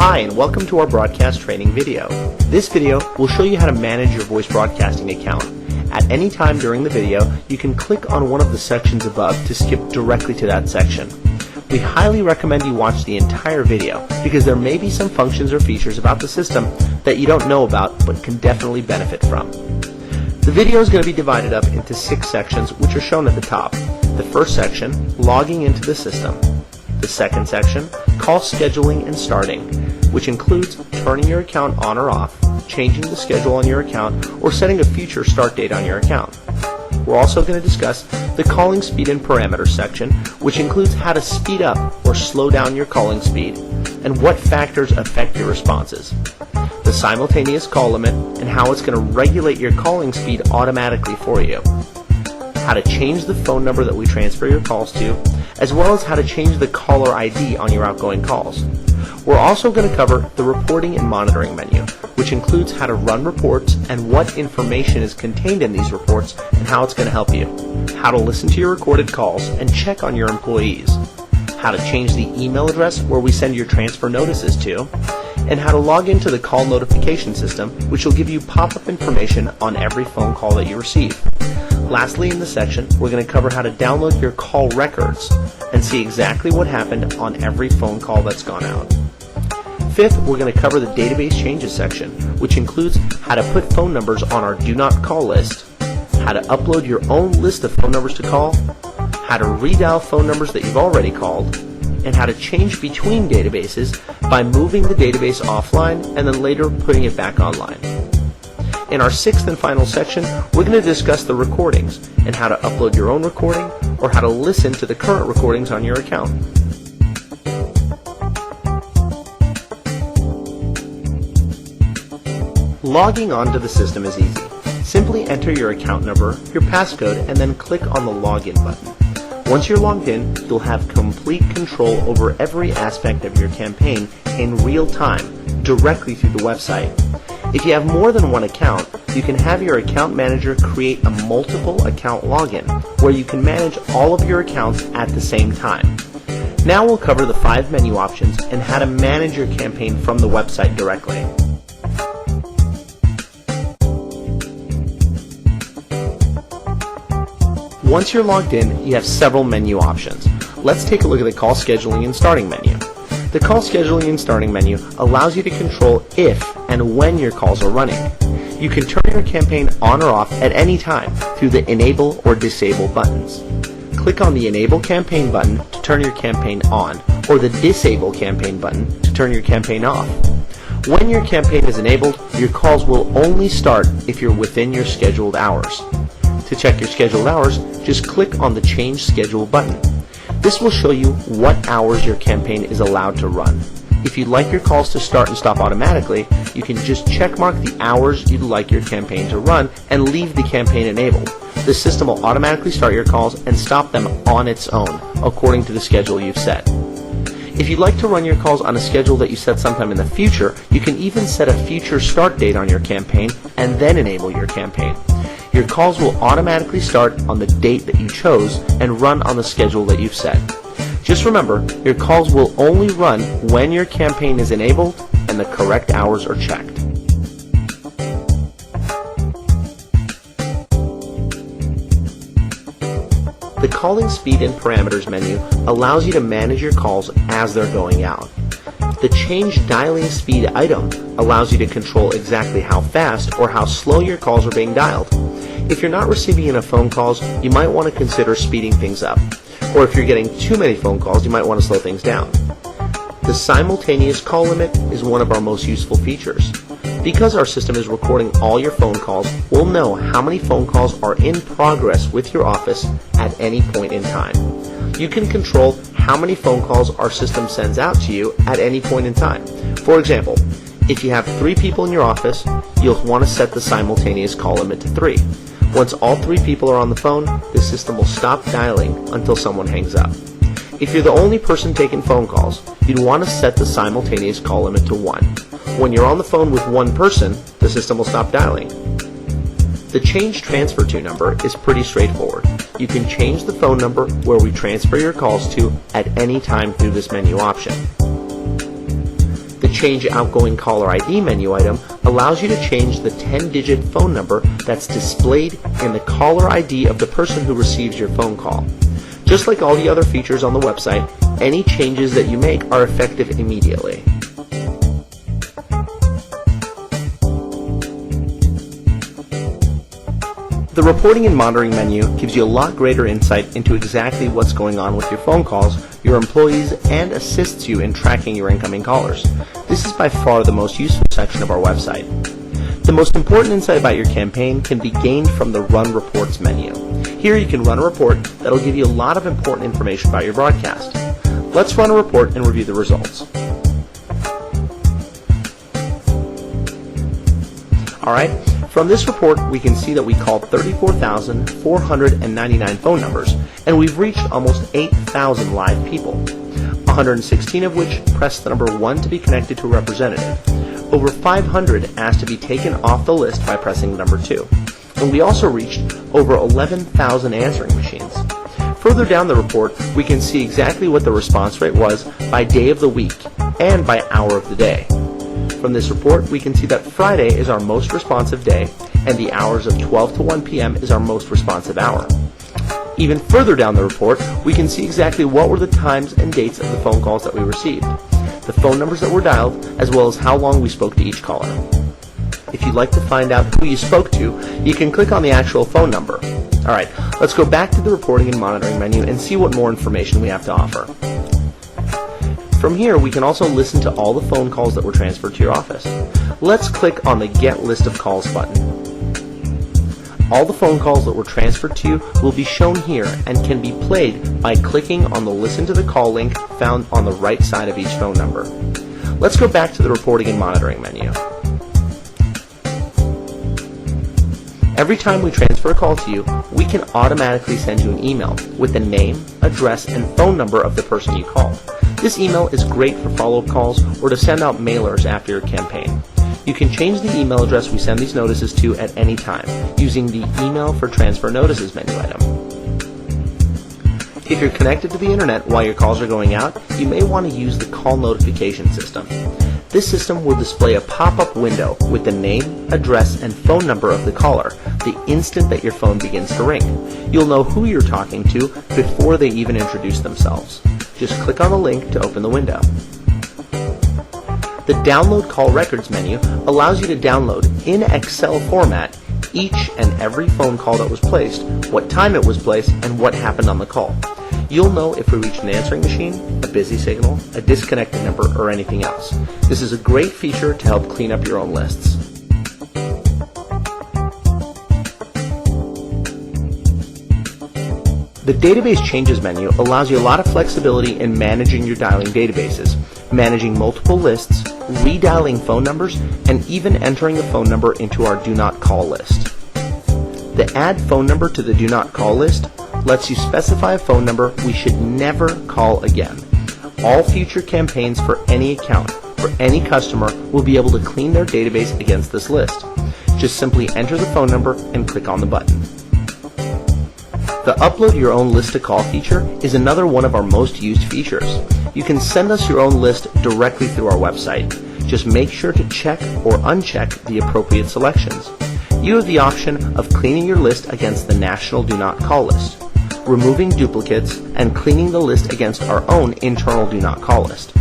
Hi, and welcome to our broadcast training video. This video will show you how to manage your voice broadcasting account. At any time during the video, you can click on one of the sections above to skip directly to that section. We highly recommend you watch the entire video because there may be some functions or features about the system that you don't know about but can definitely benefit from. The video is going to be divided up into 6 sections, which are shown at the top. The first section, logging into the system. The second section, call scheduling and starting, which includes turning your account on or off, changing the schedule on your account, or setting a future start date on your account. We're also going to discuss the calling speed and parameters section, which includes how to speed up or slow down your calling speed, and what factors affect your responses. The simultaneous call limit and how it's going to regulate your calling speed automatically for you. How to change the phone number that we transfer your calls to, as well as how to change the caller ID on your outgoing calls. We're also going to cover the reporting and monitoring menu, which includes how to run reports and what information is contained in these reports and how it's going to help you. How to listen to your recorded calls and check on your employees. How to change the email address where we send your transfer notices to, and how to log into the call notification system, which will give you pop-up information on every phone call that you receive. Lastly, in this section, we're going to cover how to download your call records and see exactly what happened on every phone call that's gone out. Fifth, we're going to cover the database changes section, which includes how to put phone numbers on our do not call list, how to upload your own list of phone numbers to call, how to redial phone numbers that you've already called, and how to change between databases by moving the database offline and then later putting it back online. In our 6th and final section, we're going to discuss the recordings and how to upload your own recording or how to listen to the current recordings on your account. Logging onto the system is easy. Simply enter your account number, your passcode, and then click on the login button. Once you're logged in, you'll have complete control over every aspect of your campaign in real time, directly through the website. If you have more than one account, you can have your account manager create a multiple account login where you can manage all of your accounts at the same time. Now we'll cover the 5 menu options and how to manage your campaign from the website directly. Once you're logged in, you have several menu options. Let's take a look at the call scheduling and starting menu. The call scheduling and starting menu allows you to control if and when your calls are running. You can turn your campaign on or off at any time through the enable or disable buttons. Click on the enable campaign button to turn your campaign on, or the disable campaign button to turn your campaign off. When your campaign is enabled, your calls will only start if you're within your scheduled hours. To check your scheduled hours, just click on the Change Schedule button. This will show you what hours your campaign is allowed to run. If you'd like your calls to start and stop automatically, you can just check mark the hours you'd like your campaign to run and leave the campaign enabled. The system will automatically start your calls and stop them on its own, according to the schedule you've set. If you'd like to run your calls on a schedule that you set sometime in the future, you can even set a future start date on your campaign and then enable your campaign. Your calls will automatically start on the date that you chose and run on the schedule that you've set. Just remember, your calls will only run when your campaign is enabled and the correct hours are checked. The calling speed and parameters menu allows you to manage your calls as they're going out. The change dialing speed item allows you to control exactly how fast or how slow your calls are being dialed. If you're not receiving enough phone calls, you might want to consider speeding things up. Or if you're getting too many phone calls, you might want to slow things down. The simultaneous call limit is one of our most useful features. Because our system is recording all your phone calls, we'll know how many phone calls are in progress with your office at any point in time. You can control how many phone calls our system sends out to you at any point in time. For example, if you have 3 people in your office, you'll want to set the simultaneous call limit to 3. Once all 3 people are on the phone, the system will stop dialing until someone hangs up. If you're the only person taking phone calls, you'd want to set the simultaneous call limit to 1. When you're on the phone with one person, the system will stop dialing. The change transfer to number is pretty straightforward. You can change the phone number where we transfer your calls to at any time through this menu option. The Change Outgoing Caller ID menu item allows you to change the 10-digit phone number that's displayed in the caller ID of the person who receives your phone call. Just like all the other features on the website, any changes that you make are effective immediately. The Reporting and Monitoring menu gives you a lot greater insight into exactly what's going on with your phone calls, your employees, and assists you in tracking your incoming callers. This is by far the most useful section of our website. The most important insight about your campaign can be gained from the Run Reports menu. Here you can run a report that'll give you a lot of important information about your broadcast. Let's run a report and review the results. Alright, from this report we can see that we called 34,499 phone numbers, and we've reached almost 8,000 live people, 116 of which pressed the number 1 to be connected to a representative. Over 500 asked to be taken off the list by pressing the number 2. And we also reached over 11,000 answering machines. Further down the report, we can see exactly what the response rate was by day of the week and by hour of the day. From this report, we can see that Friday is our most responsive day, and the hours of 12 to 1 p.m. is our most responsive hour. Even further down the report, we can see exactly what were the times and dates of the phone calls that we received, the phone numbers that were dialed, as well as how long we spoke to each caller. If you'd like to find out who you spoke to, you can click on the actual phone number. Alright, let's go back to the Reporting and Monitoring menu and see what more information we have to offer. From here, we can also listen to all the phone calls that were transferred to your office. Let's click on the Get List of Calls button. All the phone calls that were transferred to you will be shown here and can be played by clicking on the Listen to the Call link found on the right side of each phone number. Let's go back to the Reporting and Monitoring menu. Every time we transfer a call to you, we can automatically send you an email with the name, address, and phone number of the person you called. This email is great for follow-up calls or to send out mailers after your campaign. You can change the email address we send these notices to at any time using the Email for Transfer Notices menu item. If you're connected to the internet while your calls are going out, you may want to use the call notification system. This system will display a pop-up window with the name, address, and phone number of the caller the instant that your phone begins to ring. You'll know who you're talking to before they even introduce themselves. Just click on the link to open the window. The Download Call Records menu allows you to download in Excel format each and every phone call that was placed, what time it was placed, and what happened on the call. You'll know if we reached an answering machine, a busy signal, a disconnected number, or anything else. This is a great feature to help clean up your own lists. The Database Changes menu allows you a lot of flexibility in managing your dialing databases, managing multiple lists, redialing phone numbers, and even entering a phone number into our Do Not Call list. The Add Phone Number to the Do Not Call list lets you specify a phone number we should never call again. All future campaigns for any account, for any customer, will be able to clean their database against this list. Just simply enter the phone number and click on the button. The Upload Your Own List to Call feature is another one of our most used features. You can send us your own list directly through our website. Just make sure to check or uncheck the appropriate selections. You have the option of cleaning your list against the National Do Not Call list, removing duplicates, and cleaning the list against our own internal Do Not Call list.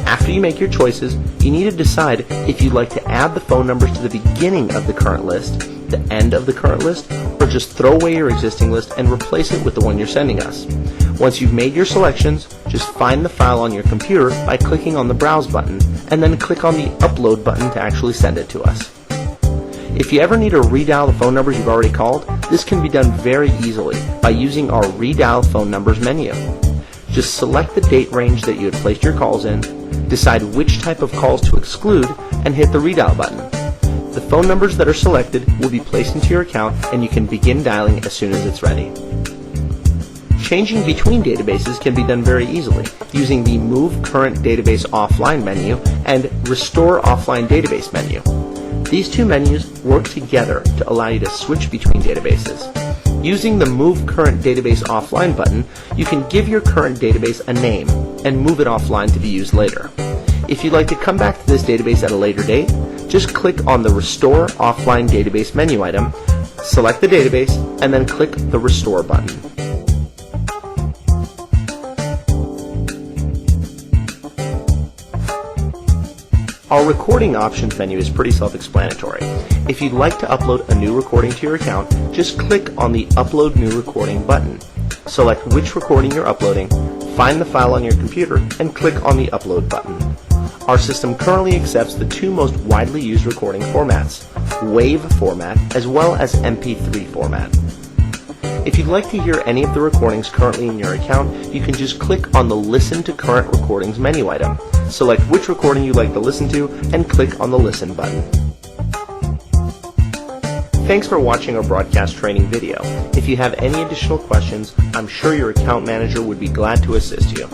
After you make your choices, you need to decide if you'd like to add the phone numbers to the beginning of the current list, the end of the current list, or just throw away your existing list and replace it with the one you're sending us. Once you've made your selections, just find the file on your computer by clicking on the Browse button, and then click on the Upload button to actually send it to us. If you ever need to redial the phone numbers you've already called, this can be done very easily by using our Redial Phone Numbers menu. Just select the date range that you had placed your calls in, decide which type of calls to exclude, and hit the Redial button. The phone numbers that are selected will be placed into your account, and you can begin dialing as soon as it's ready. Changing between databases can be done very easily using the Move Current Database Offline menu and Restore Offline Database menu. These two menus work together to allow you to switch between databases. Using the Move Current Database Offline button, you can give your current database a name and move it offline to be used later. If you'd like to come back to this database at a later date, just click on the Restore Offline Database menu item, select the database, and then click the Restore button. Our recording options menu is pretty self-explanatory. If you'd like to upload a new recording to your account, just click on the Upload New Recording button. Select which recording you're uploading, find the file on your computer, and click on the Upload button. Our system currently accepts the two most widely used recording formats, WAV format as well as MP3 format. If you'd like to hear any of the recordings currently in your account, you can just click on the Listen to Current Recordings menu item. Select which recording you'd like to listen to and click on the Listen button. Thanks for watching our broadcast training video. If you have any additional questions, I'm sure your account manager would be glad to assist you.